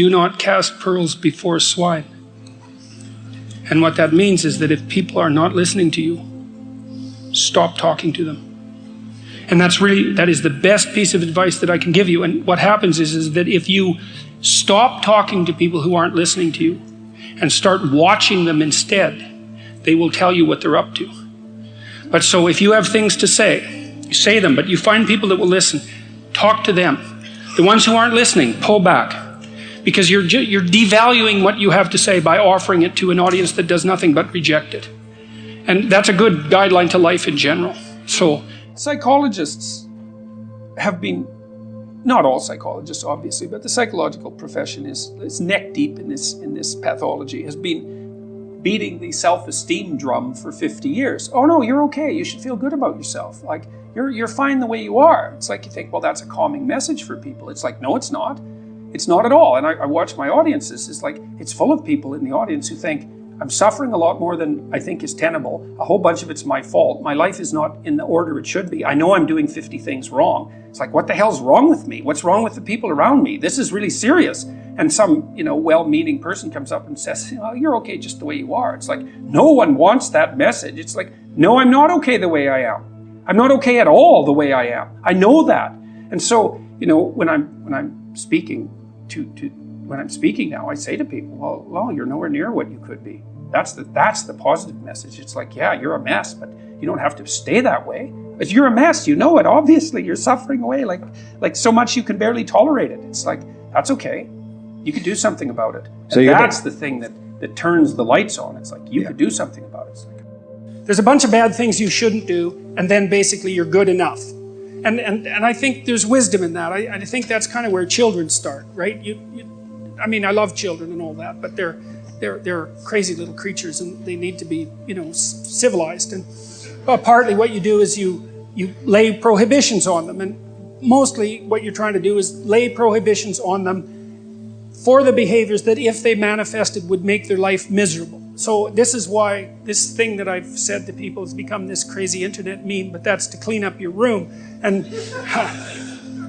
do not cast pearls before swine. And what that means is that if people are not listening to you, stop talking to them. And that is the best piece of advice that I can give you. And what happens is that if you stop talking to people who aren't listening to you and start watching them instead, they will tell you what they're up to. But so if you have things to say, you say them, but you find people that will listen, talk to them. The ones who aren't listening, pull back. Because you're devaluing what you have to say by offering it to an audience that does nothing but reject it. And that's a good guideline to life in general. So psychologists have been, not all psychologists obviously, but the psychological profession is neck deep in this pathology, has been beating the self-esteem drum for 50 years. Oh no, you're okay, you should feel good about yourself. Like, you're fine the way you are. It's like you think, well, that's a calming message for people. It's like, no, it's not. It's not at all. And I watch my audiences, it's like, it's full of people in the audience who think, I'm suffering a lot more than I think is tenable. A whole bunch of it's my fault. My life is not in the order it should be. I know I'm doing 50 things wrong. It's like, what the hell's wrong with me? What's wrong with the people around me? This is really serious. And some, well-meaning person comes up and says, oh, you're okay just the way you are. It's like, no one wants that message. It's like, no, I'm not okay the way I am. I'm not okay at all the way I am. I know that. And so, when I'm speaking when I'm speaking now, I say to people, well, you're nowhere near what you could be. That's the positive message. It's like, yeah, you're a mess, but you don't have to stay that way. If you're a mess, you know it. Obviously, you're suffering away like so much you can barely tolerate it. It's like, that's okay. You can do something about it. And that's the thing that turns the lights on. It's like, you could do something about it. It's like, there's a bunch of bad things you shouldn't do, and then basically you're good enough. And I think there's wisdom in that. I think that's kind of where children start, right? I mean, I love children and all that, but they're crazy little creatures, and they need to be, civilized. And partly what you do is you lay prohibitions on them, and mostly what you're trying to do is lay prohibitions on them for the behaviors that, if they manifested, would make their life miserable. So this is why this thing that I've said to people has become this crazy internet meme, but that's to clean up your room, and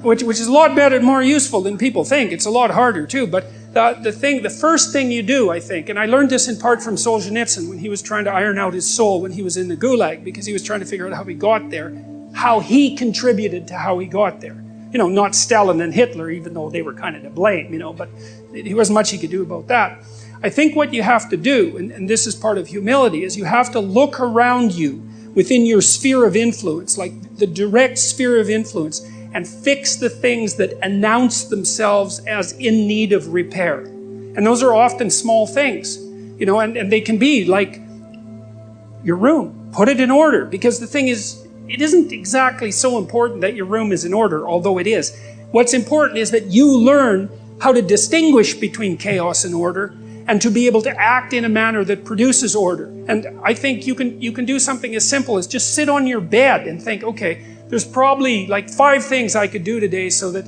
which is a lot better and more useful than people think. It's a lot harder too, but the first thing you do, I think, and I learned this in part from Solzhenitsyn when he was trying to iron out his soul when he was in the Gulag, because he was trying to figure out how he got there, how he contributed to how he got there. Not Stalin and Hitler, even though they were kind of to blame, but there wasn't much he could do about that. I think what you have to do, and this is part of humility, is you have to look around you within your sphere of influence, like the direct sphere of influence, and fix the things that announce themselves as in need of repair. And those are often small things, and they can be like your room. Put it in order, because the thing is, it isn't exactly so important that your room is in order, although it is. What's important is that you learn how to distinguish between chaos and order, and to be able to act in a manner that produces order. And I think you can do something as simple as just sit on your bed and think, okay, there's probably like 5 things I could do today so that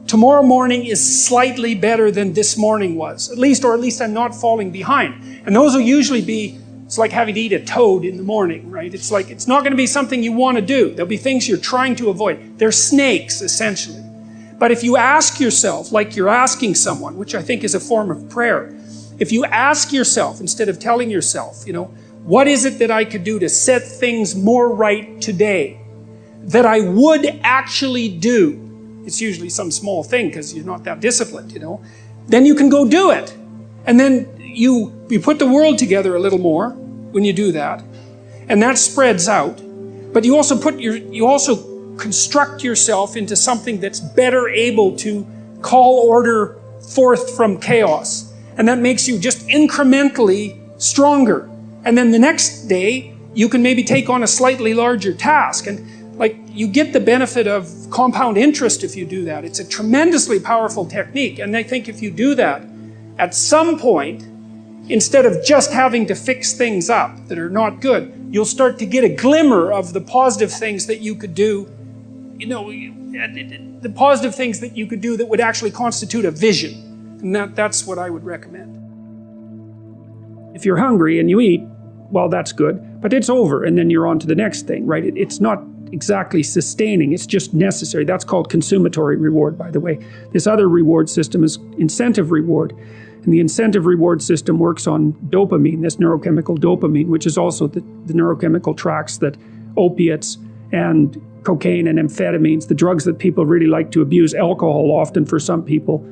tomorrow morning is slightly better than this morning was, or at least I'm not falling behind. And those will usually be, it's like having to eat a toad in the morning, right? It's like, it's not going to be something you want to do. There'll be things you're trying to avoid. They're snakes, essentially. But if you ask yourself, like you're asking someone, which I think is a form of prayer, if you ask yourself, instead of telling yourself, what is it that I could do to set things more right today that I would actually do? It's usually some small thing because you're not that disciplined, Then you can go do it. And then you put the world together a little more when you do that. And that spreads out. But you also construct yourself into something that's better able to call order forth from chaos. And that makes you just incrementally stronger. And then the next day, you can maybe take on a slightly larger task. And you get the benefit of compound interest if you do that. It's a tremendously powerful technique. And I think if you do that, at some point, instead of just having to fix things up that are not good, you'll start to get a glimmer of the positive things that you could do, the positive things that you could do that would actually constitute a vision. And that's what I would recommend. If you're hungry and you eat, well, that's good, but it's over, and then you're on to the next thing, right? It's not exactly sustaining, it's just necessary. That's called consumatory reward, by the way. This other reward system is incentive reward. And the incentive reward system works on dopamine, this neurochemical dopamine, which is also the neurochemical tracks that opiates and cocaine and amphetamines, the drugs that people really like to abuse, alcohol often for some people,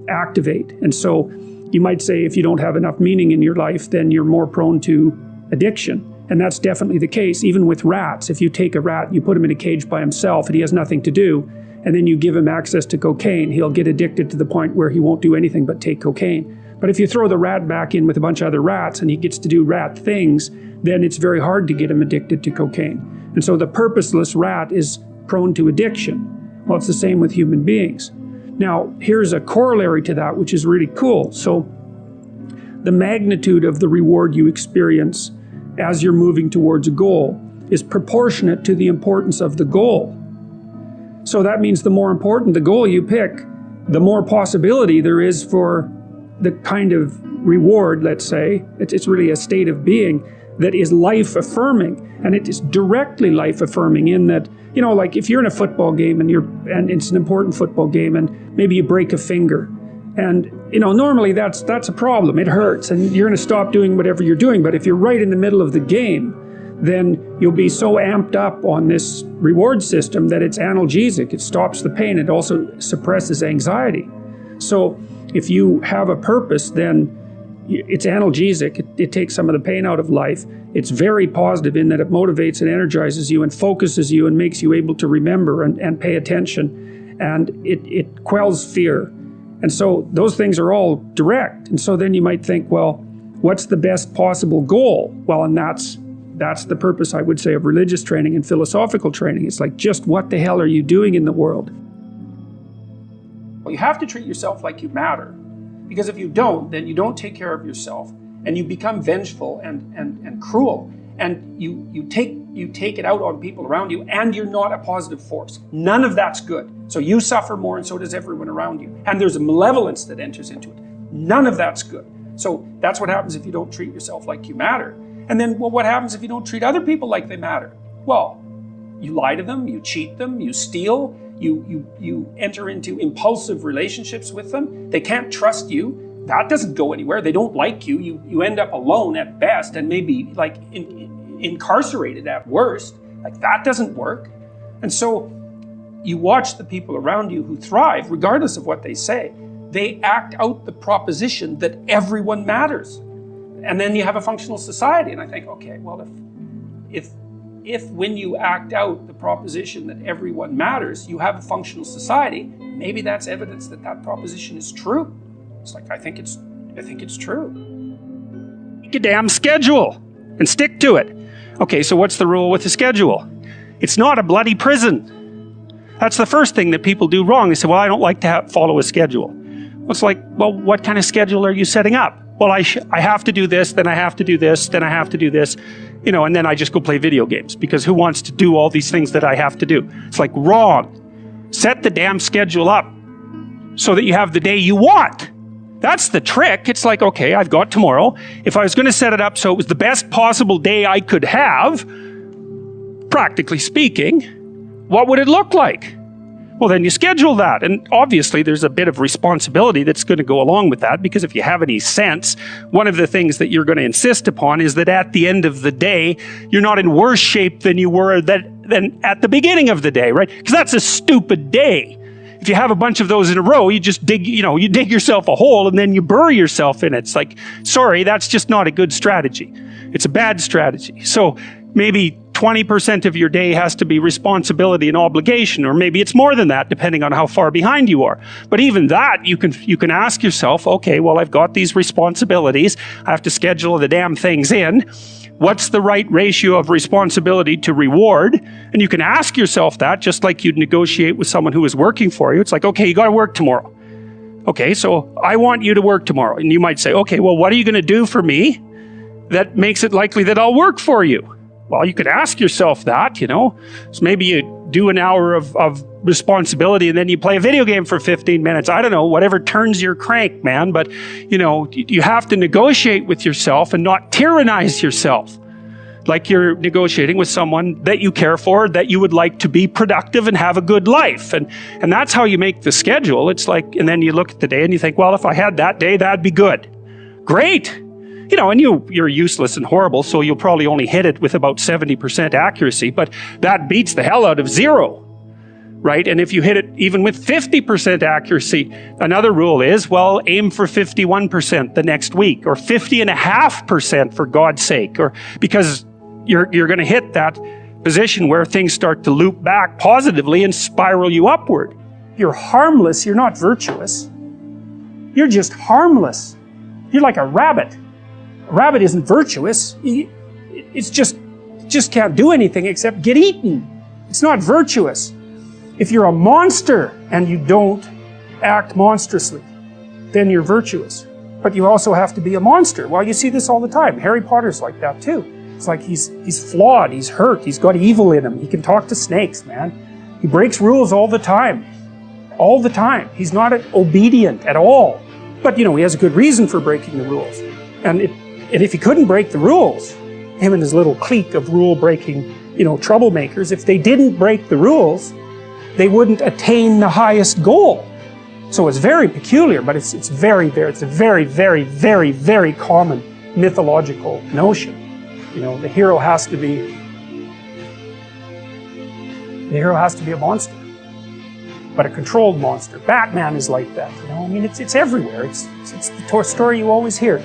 activate. And so you might say if you don't have enough meaning in your life, then you're more prone to addiction. And that's definitely the case, even with rats. If you take a rat and you put him in a cage by himself and he has nothing to do, and then you give him access to cocaine, he'll get addicted to the point where he won't do anything but take cocaine. But if you throw the rat back in with a bunch of other rats and he gets to do rat things, then it's very hard to get him addicted to cocaine. And so the purposeless rat is prone to addiction. Well, it's the same with human beings. Now, here's a corollary to that, which is really cool. So the magnitude of the reward you experience as you're moving towards a goal is proportionate to the importance of the goal. So that means the more important the goal you pick, the more possibility there is for the kind of reward, let's say, it's really a state of being that is life-affirming. And it is directly life-affirming in that, you know, like if you're in a football game and it's an important football game and maybe you break a finger, and, you know, normally that's a problem. It hurts and you're going to stop doing whatever you're doing. But if you're right in the middle of the game, then you'll be so amped up on this reward system that it's analgesic. It stops the pain. It also suppresses anxiety. So if you have a purpose, then it's analgesic. It takes some of the pain out of life. It's very positive in that it motivates and energizes you and focuses you and makes you able to remember and pay attention. And it quells fear. And so those things are all direct. And so then you might think, well, what's the best possible goal? Well, and that's the purpose, I would say, of religious training and philosophical training. It's like, just what the hell are you doing in the world? Well, you have to treat yourself like you matter. Because if you don't, then you don't take care of yourself. And you become vengeful and cruel. And you take it out on people around you, and you're not a positive force. None of that's good. So you suffer more, and so does everyone around you. And there's a malevolence that enters into it. None of that's good. So that's what happens if you don't treat yourself like you matter. And then, well, what happens if you don't treat other people like they matter? Well, you lie to them, you cheat them, you steal, you enter into impulsive relationships with them. They can't trust you. That doesn't go anywhere. They don't like you. You end up alone at best and maybe like incarcerated at worst. Like that doesn't work. And so you watch the people around you who thrive, regardless of what they say. They act out the proposition that everyone matters. And then you have a functional society. And I think, okay, well, if when you act out the proposition that everyone matters, you have a functional society, maybe that's evidence that that proposition is true. It's like, I think it's true. Make a damn schedule and stick to it. Okay, so what's the rule with the schedule? It's not a bloody prison. That's the first thing that people do wrong. They say, well, I don't like to follow a schedule. Well, it's like, well, what kind of schedule are you setting up? Well, I have to do this, then I have to do this, then I have to do this, you know, and then I just go play video games because who wants to do all these things that I have to do? It's like, wrong. Set the damn schedule up so that you have the day you want. That's the trick. It's like, okay, I've got tomorrow. If I was going to set it up so it was the best possible day I could have, practically speaking, what would it look like? Well, then you schedule that. And obviously there's a bit of responsibility that's going to go along with that, because if you have any sense, one of the things that you're going to insist upon is that at the end of the day, you're not in worse shape than you were than at the beginning of the day, right? Because that's a stupid day. If you have a bunch of those in a row, you just dig yourself a hole and then you bury yourself in it. It's like, sorry, that's just not a good strategy. It's a bad strategy. So maybe 20% of your day has to be responsibility and obligation, or maybe it's more than that, depending on how far behind you are. But even that, you can ask yourself, okay, well, I've got these responsibilities. I have to schedule the damn things in. What's the right ratio of responsibility to reward? And you can ask yourself that just like you'd negotiate with someone who is working for you. It's like, okay, you got to work tomorrow. Okay, so I want you to work tomorrow. And you might say, okay, well, what are you going to do for me that makes it likely that I'll work for you? Well, you could ask yourself that, you know. So maybe you do an hour of responsibility and then you play a video game for 15 minutes. I don't know, whatever turns your crank, man. But, you know, you have to negotiate with yourself and not tyrannize yourself. like you're negotiating with someone that you care for, that you would like to be productive and have a good life. And that's how you make the schedule. It's like, and then you look at the day and you think, well, if I had that day, that'd be good. Great. You know, and you're useless and horrible, so you'll probably only hit it with about 70% accuracy, but that beats the hell out of 0, right? And if you hit it even with 50% accuracy, another rule is, well, aim for 51% the next week, or 50.5% for God's sake, or because you're going to hit that position where things start to loop back positively and spiral you upward. You're harmless, you're not virtuous. You're just harmless. You're like a rabbit. A rabbit isn't virtuous. It's just can't do anything except get eaten. It's not virtuous. If you're a monster and you don't act monstrously, then you're virtuous. But you also have to be a monster. Well, you see this all the time. Harry Potter's like that too. It's like he's flawed, he's hurt, he's got evil in him. He can talk to snakes, man. He breaks rules all the time. All the time. He's not obedient at all. But, you know, he has a good reason for breaking the rules. And if he couldn't break the rules, him and his little clique of rule-breaking, you know, troublemakers, if they didn't break the rules, they wouldn't attain the highest goal. So it's very peculiar, but it's a very, very common mythological notion. You know, the hero has to be a monster, but a controlled monster. Batman is like that. You know, I mean, it's everywhere. It's the story you always hear.